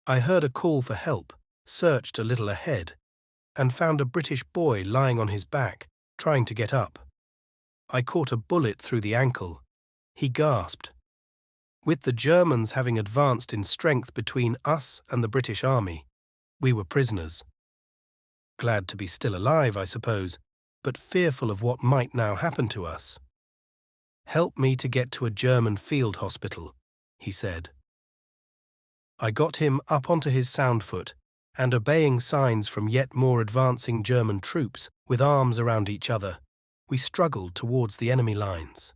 I heard a call for help, searched a little ahead, and found a British boy lying on his back, trying to get up. I caught a bullet through the ankle. He gasped. With the Germans having advanced in strength between us and the British Army, we were prisoners. Glad to be still alive, I suppose, but fearful of what might now happen to us. "Help me to get to a German field hospital," he said. I got him up onto his sound foot, and obeying signs from yet more advancing German troops, with arms around each other, we struggled towards the enemy lines.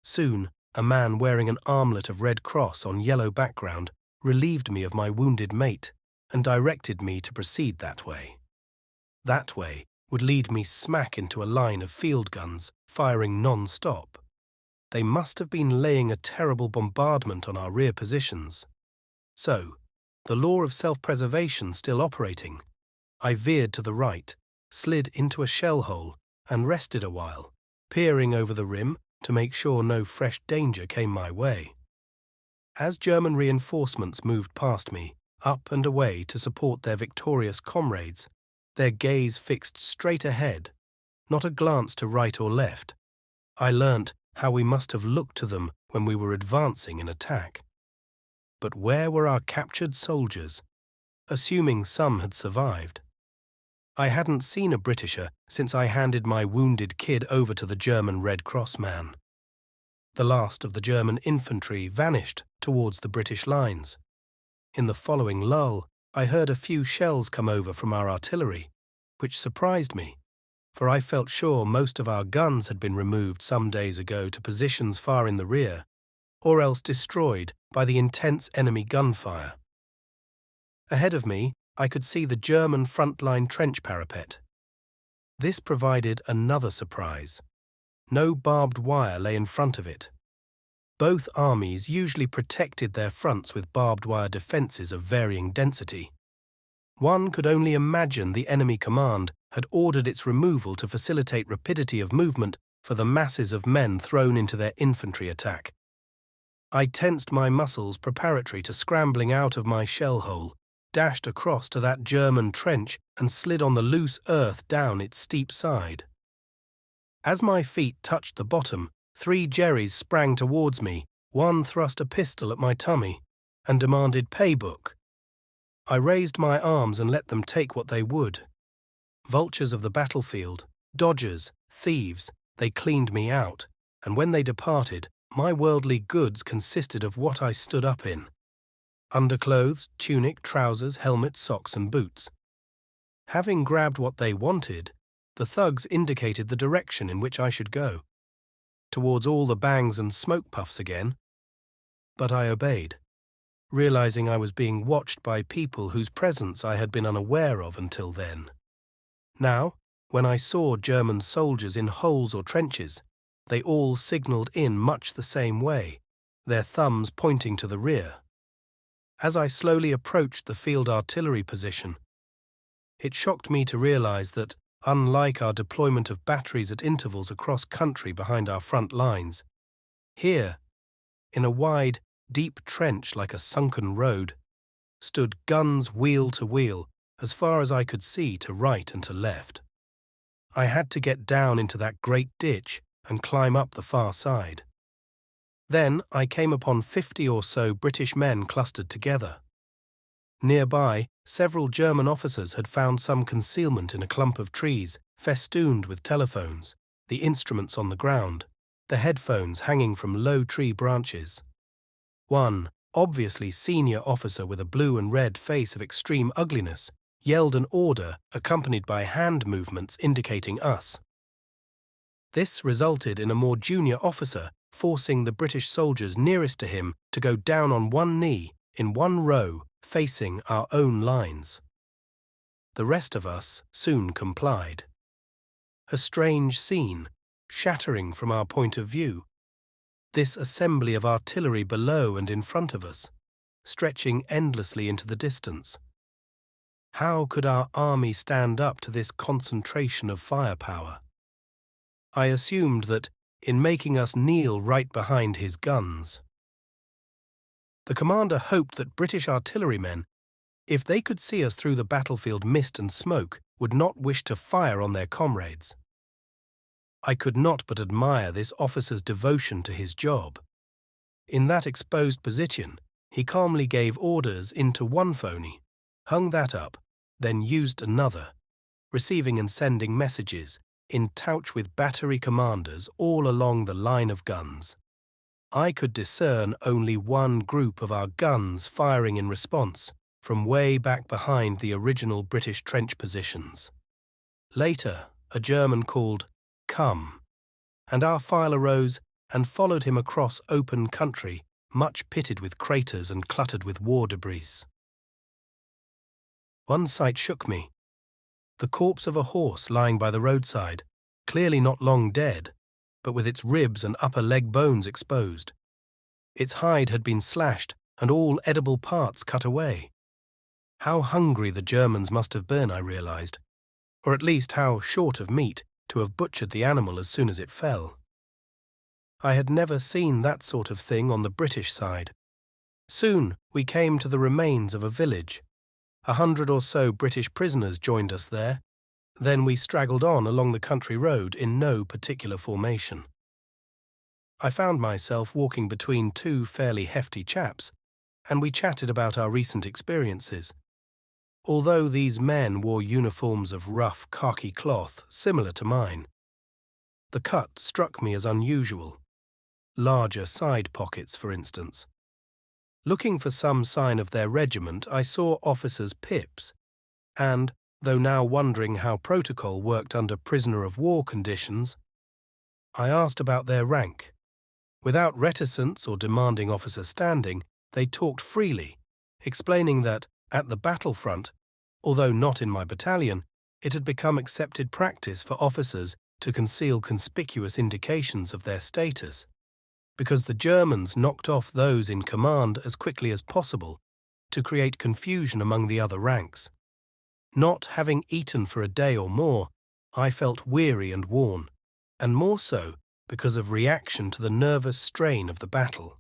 Soon, a man wearing an armlet of Red Cross on yellow background relieved me of my wounded mate and directed me to proceed that way. That way would lead me smack into a line of field guns firing non-stop. They must have been laying a terrible bombardment on our rear positions. So, the law of self-preservation still operating, I veered to the right, slid into a shell hole, and rested a while, peering over the rim to make sure no fresh danger came my way. As German reinforcements moved past me, up and away to support their victorious comrades, their gaze fixed straight ahead, not a glance to right or left, I learnt how we must have looked to them when we were advancing in attack. But where were our captured soldiers, assuming some had survived? I hadn't seen a Britisher since I handed my wounded kid over to the German Red Cross man. The last of the German infantry vanished towards the British lines. In the following lull, I heard a few shells come over from our artillery, which surprised me, for I felt sure most of our guns had been removed some days ago to positions far in the rear, or else destroyed by the intense enemy gunfire. Ahead of me, I could see the German front-line trench parapet. This provided another surprise. No barbed wire lay in front of it. Both armies usually protected their fronts with barbed wire defences of varying density. One could only imagine the enemy command had ordered its removal to facilitate rapidity of movement for the masses of men thrown into their infantry attack. I tensed my muscles preparatory to scrambling out of my shell hole, dashed across to that German trench and slid on the loose earth down its steep side. As my feet touched the bottom, 3 Jerrys sprang towards me, one thrust a pistol at my tummy, and demanded paybook. I raised my arms and let them take what they would. Vultures of the battlefield, dodgers, thieves, they cleaned me out, and when they departed, my worldly goods consisted of what I stood up in: underclothes, tunic, trousers, helmet, socks, and boots. Having grabbed what they wanted, the thugs indicated the direction in which I should go, towards all the bangs and smoke puffs again. But I obeyed, realizing I was being watched by people whose presence I had been unaware of until then. Now, when I saw German soldiers in holes or trenches, they all signalled in much the same way, their thumbs pointing to the rear. As I slowly approached the field artillery position, it shocked me to realize that, unlike our deployment of batteries at intervals across country behind our front lines, here, in a wide, deep trench like a sunken road, stood guns wheel to wheel as far as I could see to right and to left. I had to get down into that great ditch and climb up the far side. Then I came upon 50 or so British men clustered together. Nearby, several German officers had found some concealment in a clump of trees festooned with telephones, the instruments on the ground, the headphones hanging from low tree branches. One, obviously senior officer with a blue and red face of extreme ugliness, yelled an order accompanied by hand movements indicating us. This resulted in a more junior officer forcing the British soldiers nearest to him to go down on one knee in one row facing our own lines. The rest of us soon complied. A strange scene, shattering from our point of view. This assembly of artillery below and in front of us, stretching endlessly into the distance. How could our army stand up to this concentration of firepower? I assumed that, in making us kneel right behind his guns. The commander hoped that British artillerymen if they could see us through the battlefield mist and smoke, would not wish to fire on their comrades. I could not but admire this officer's devotion to his job. In that exposed position, he calmly gave orders into one phony, hung that up, then used another, receiving and sending messages, in touch with battery commanders all along the line of guns. I could discern only one group of our guns firing in response from way back behind the original British trench positions. Later, a German called "Come," and our file arose and followed him across open country, much pitted with craters and cluttered with war debris. One sight shook me. The corpse of a horse lying by the roadside, clearly not long dead, but with its ribs and upper leg bones exposed. Its hide had been slashed and all edible parts cut away. How hungry the Germans must have been, I realized, or at least how short of meat to have butchered the animal as soon as it fell. I had never seen that sort of thing on the British side. Soon we came to the remains of a village. 100 or so British prisoners joined us there. Then we straggled on along the country road in no particular formation. I found myself walking between two fairly hefty chaps, and we chatted about our recent experiences. Although these men wore uniforms of rough khaki cloth similar to mine, the cut struck me as unusual. Larger side pockets, for instance. Looking for some sign of their regiment, I saw officers' pips, and, though now wondering how protocol worked under prisoner-of-war conditions, I asked about their rank. Without reticence or demanding officer standing, they talked freely, explaining that, at the battlefront, although not in my battalion, it had become accepted practice for officers to conceal conspicuous indications of their status, because the Germans knocked off those in command as quickly as possible to create confusion among the other ranks. Not having eaten for a day or more, I felt weary and worn, and more so because of reaction to the nervous strain of the battle.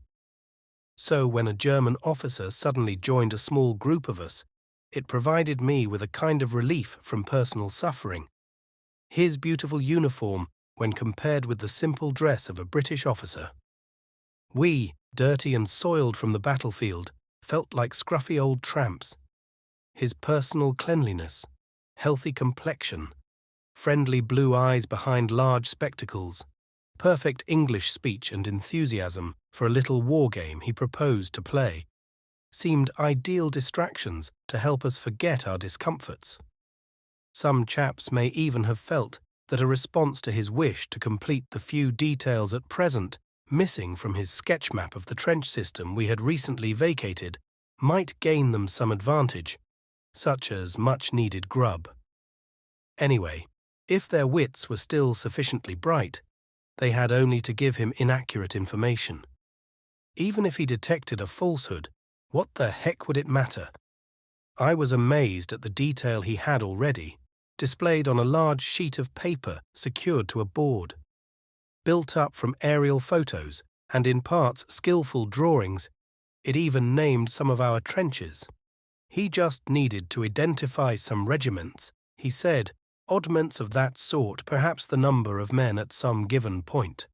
So when a German officer suddenly joined a small group of us, it provided me with a kind of relief from personal suffering. His beautiful uniform when compared with the simple dress of a British officer. We, dirty and soiled from the battlefield, felt like scruffy old tramps. His personal cleanliness, healthy complexion, friendly blue eyes behind large spectacles, perfect English speech and enthusiasm for a little war game he proposed to play, seemed ideal distractions to help us forget our discomforts. Some chaps may even have felt that a response to his wish to complete the few details at present missing from his sketch map of the trench system we had recently vacated might gain them some advantage, such as much-needed grub. Anyway, if their wits were still sufficiently bright, they had only to give him inaccurate information. Even if he detected a falsehood, what the heck would it matter? I was amazed at the detail he had already, displayed on a large sheet of paper secured to a board. Built up from aerial photos and in parts skillful drawings, it even named some of our trenches. He just needed to identify some regiments, he said, oddments of that sort, perhaps the number of men at some given point.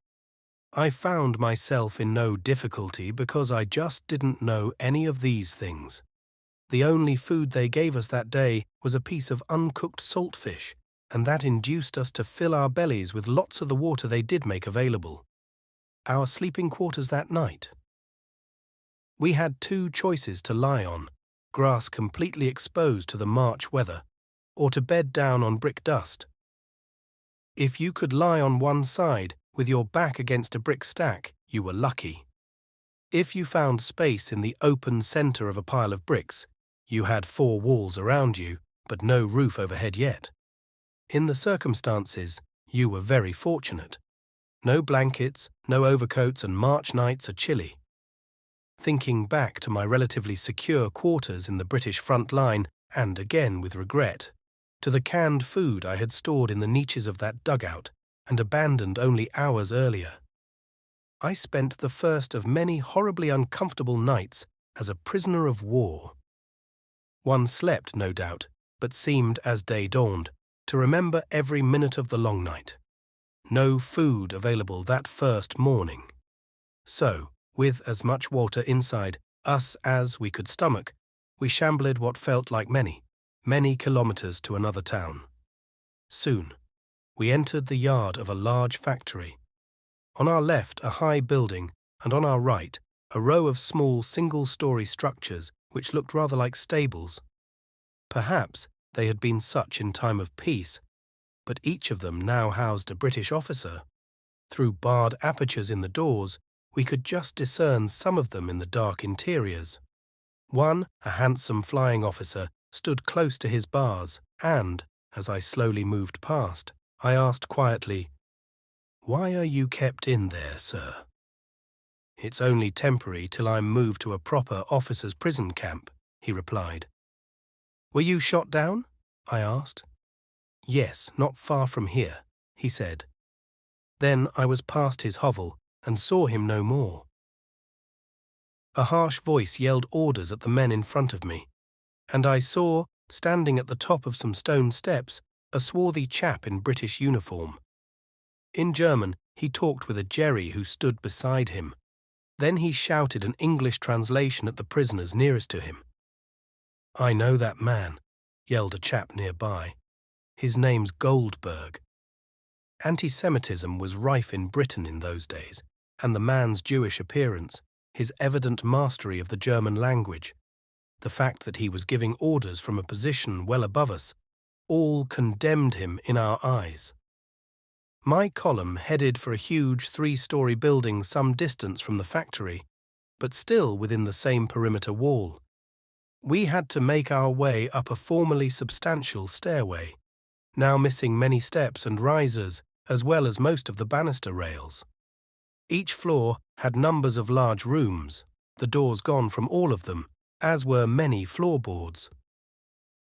I found myself in no difficulty because I just didn't know any of these things. The only food they gave us that day was a piece of uncooked saltfish, and that induced us to fill our bellies with lots of the water they did make available. Our sleeping quarters that night. We had two choices to lie on, grass completely exposed to the March weather, or to bed down on brick dust. If you could lie on one side with your back against a brick stack, you were lucky. If you found space in the open center of a pile of bricks, you had 4 walls around you, but no roof overhead yet. In the circumstances, you were very fortunate. No blankets, no overcoats, and March nights are chilly. Thinking back to my relatively secure quarters in the British front line, and again with regret, to the canned food I had stored in the niches of that dugout and abandoned only hours earlier, I spent the first of many horribly uncomfortable nights as a prisoner of war. One slept, no doubt, but seemed, as day dawned, to remember every minute of the long night. No food available that first morning. So, with as much water inside us as we could stomach, we shambled what felt like many, many kilometers to another town. Soon, we entered the yard of a large factory. On our left, a high building, and on our right, a row of small single-story structures which looked rather like stables. Perhaps they had been such in time of peace, but each of them now housed a British officer. Through barred apertures in the doors, we could just discern some of them in the dark interiors. One, a handsome flying officer, stood close to his bars, and, as I slowly moved past, I asked quietly, "Why are you kept in there, sir?" "It's only temporary till I'm moved to a proper officers' prison camp," he replied. "Were you shot down?" I asked. "Yes, not far from here," he said. Then I was past his hovel and saw him no more. A harsh voice yelled orders at the men in front of me, and I saw, standing at the top of some stone steps, a swarthy chap in British uniform. In German, he talked with a Jerry who stood beside him. Then he shouted an English translation at the prisoners nearest to him. "I know that man," yelled a chap nearby. "His name's Goldberg." Anti-Semitism was rife in Britain in those days, and the man's Jewish appearance, his evident mastery of the German language, the fact that he was giving orders from a position well above us, all condemned him in our eyes. My column headed for a huge 3-story building some distance from the factory, but still within the same perimeter wall. We had to make our way up a formerly substantial stairway, now missing many steps and risers, as well as most of the banister rails. Each floor had numbers of large rooms, the doors gone from all of them, as were many floorboards.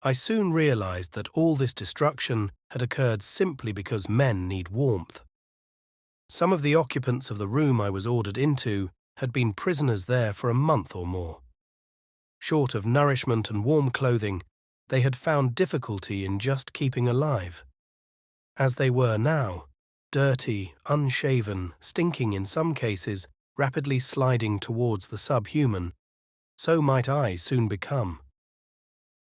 I soon realized that all this destruction had occurred simply because men need warmth. Some of the occupants of the room I was ordered into had been prisoners there for a month or more. Short of nourishment and warm clothing, they had found difficulty in just keeping alive. As they were now, dirty, unshaven, stinking in some cases, rapidly sliding towards the subhuman, so might I soon become.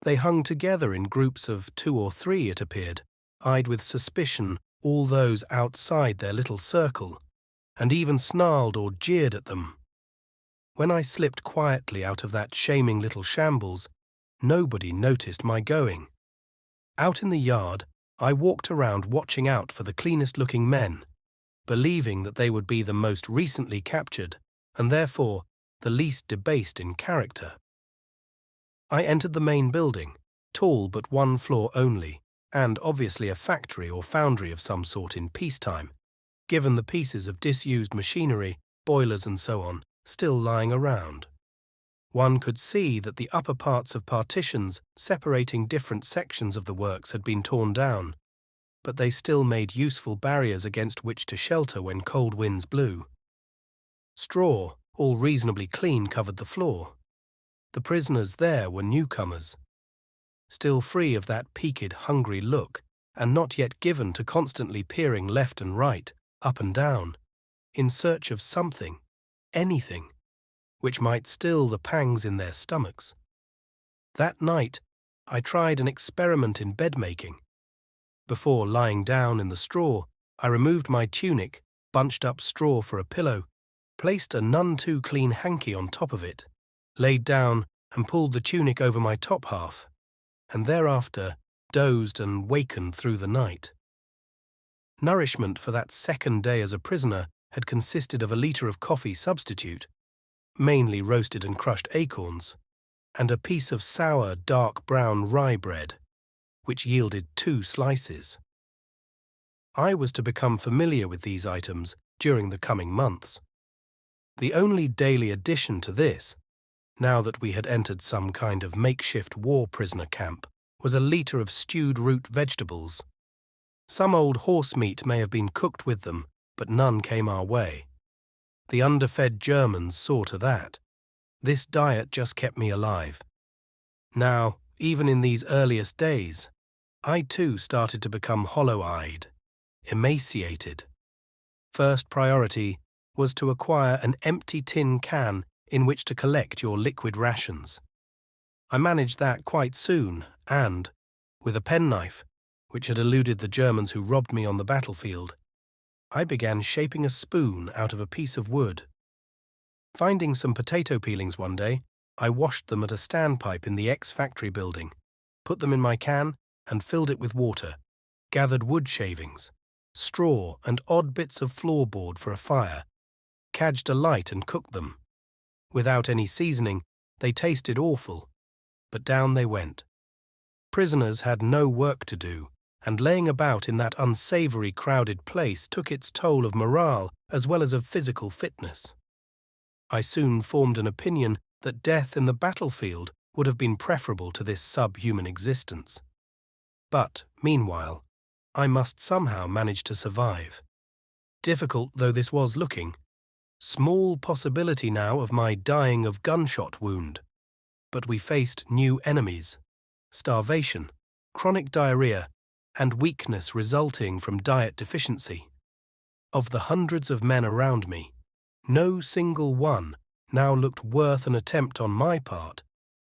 They hung together in groups of 2 or 3, it appeared, eyed with suspicion all those outside their little circle, and even snarled or jeered at them. When I slipped quietly out of that shaming little shambles, nobody noticed my going. Out in the yard, I walked around watching out for the cleanest-looking men, believing that they would be the most recently captured, and therefore the least debased in character. I entered the main building, tall but 1 floor only, and obviously a factory or foundry of some sort in peacetime, given the pieces of disused machinery, boilers and so on, still lying around. One could see that the upper parts of partitions separating different sections of the works had been torn down, but they still made useful barriers against which to shelter when cold winds blew. Straw, all reasonably clean, covered the floor. The prisoners there were newcomers, still free of that peaked, hungry look, and not yet given to constantly peering left and right, up and down, in search of something, anything, which might still the pangs in their stomachs. That night, I tried an experiment in bed-making. Before lying down in the straw, I removed my tunic, bunched up straw for a pillow, placed a none-too-clean hanky on top of it, laid down and pulled the tunic over my top half, and thereafter dozed and wakened through the night. Nourishment for that second day as a prisoner had consisted of a litre of coffee substitute, mainly roasted and crushed acorns, and a piece of sour, dark brown rye bread, which yielded 2 slices. I was to become familiar with these items during the coming months. The only daily addition to this, now that we had entered some kind of makeshift war prisoner camp, was a litre of stewed root vegetables. Some old horse meat may have been cooked with them, but none came our way. The underfed Germans saw to that. This diet just kept me alive. Now, even in these earliest days, I too started to become hollow-eyed, emaciated. First priority was to acquire an empty tin can in which to collect your liquid rations. I managed that quite soon and, with a penknife, which had eluded the Germans who robbed me on the battlefield, I began shaping a spoon out of a piece of wood. Finding some potato peelings one day, I washed them at a standpipe in the ex-factory building, put them in my can and filled it with water, gathered wood shavings, straw and odd bits of floorboard for a fire, cadged a light and cooked them. Without any seasoning, they tasted awful, but down they went. Prisoners had no work to do, and laying about in that unsavoury crowded place took its toll of morale as well as of physical fitness. I soon formed an opinion that death in the battlefield would have been preferable to this subhuman existence. But, meanwhile, I must somehow manage to survive. Difficult though this was looking, small possibility now of my dying of gunshot wound. But we faced new enemies: starvation, chronic diarrhea, and weakness resulting from diet deficiency. Of the hundreds of men around me, no single one now looked worth an attempt on my part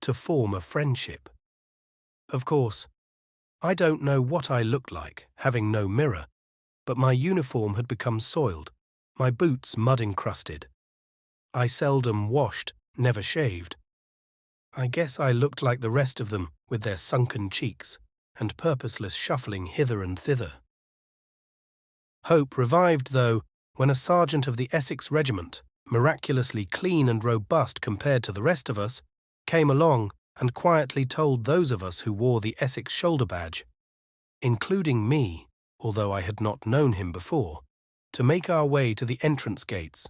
to form a friendship. Of course, I don't know what I looked like, having no mirror, but my uniform had become soiled, my boots mud-encrusted. I seldom washed, never shaved. I guess I looked like the rest of them with their sunken cheeks and purposeless shuffling hither and thither. Hope revived, though, when a sergeant of the Essex Regiment, miraculously clean and robust compared to the rest of us, came along and quietly told those of us who wore the Essex shoulder badge, including me, although I had not known him before, to make our way to the entrance gates.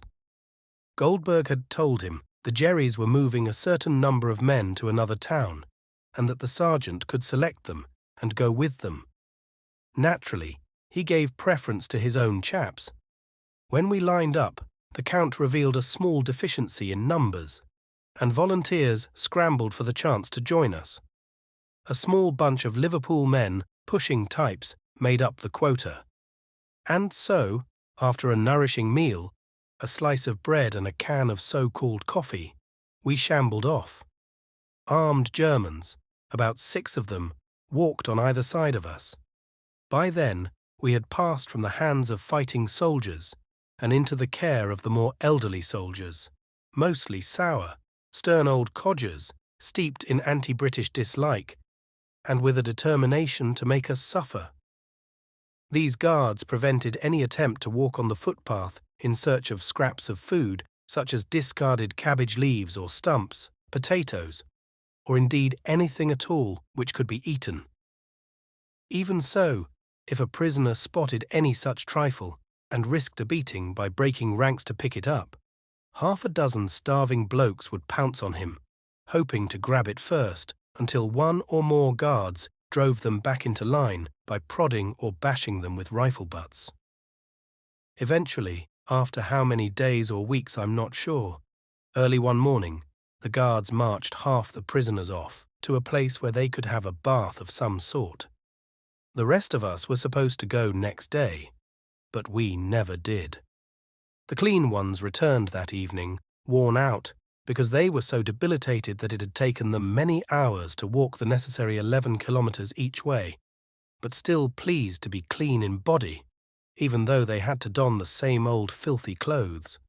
Goldberg had told him the Jerrys were moving a certain number of men to another town, and that the sergeant could select them and go with them. Naturally, he gave preference to his own chaps. When we lined up, the Count revealed a small deficiency in numbers, and volunteers scrambled for the chance to join us. A small bunch of Liverpool men, pushing types, made up the quota. And so, after a nourishing meal, a slice of bread and a can of so-called coffee, we shambled off. Armed Germans, about 6 of them, walked on either side of us. By then, we had passed from the hands of fighting soldiers and into the care of the more elderly soldiers, mostly sour, stern old codgers, steeped in anti-British dislike, and with a determination to make us suffer. These guards prevented any attempt to walk on the footpath in search of scraps of food, such as discarded cabbage leaves or stumps, potatoes, or indeed anything at all which could be eaten. Even so, if a prisoner spotted any such trifle and risked a beating by breaking ranks to pick it up, half a dozen starving blokes would pounce on him, hoping to grab it first, until one or more guards drove them back into line by prodding or bashing them with rifle butts. Eventually, after how many days or weeks I'm not sure, early one morning, the guards marched half the prisoners off to a place where they could have a bath of some sort. The rest of us were supposed to go next day, but we never did. The clean ones returned that evening, worn out, because they were so debilitated that it had taken them many hours to walk the necessary 11 kilometers each way, but still pleased to be clean in body, even though they had to don the same old filthy clothes.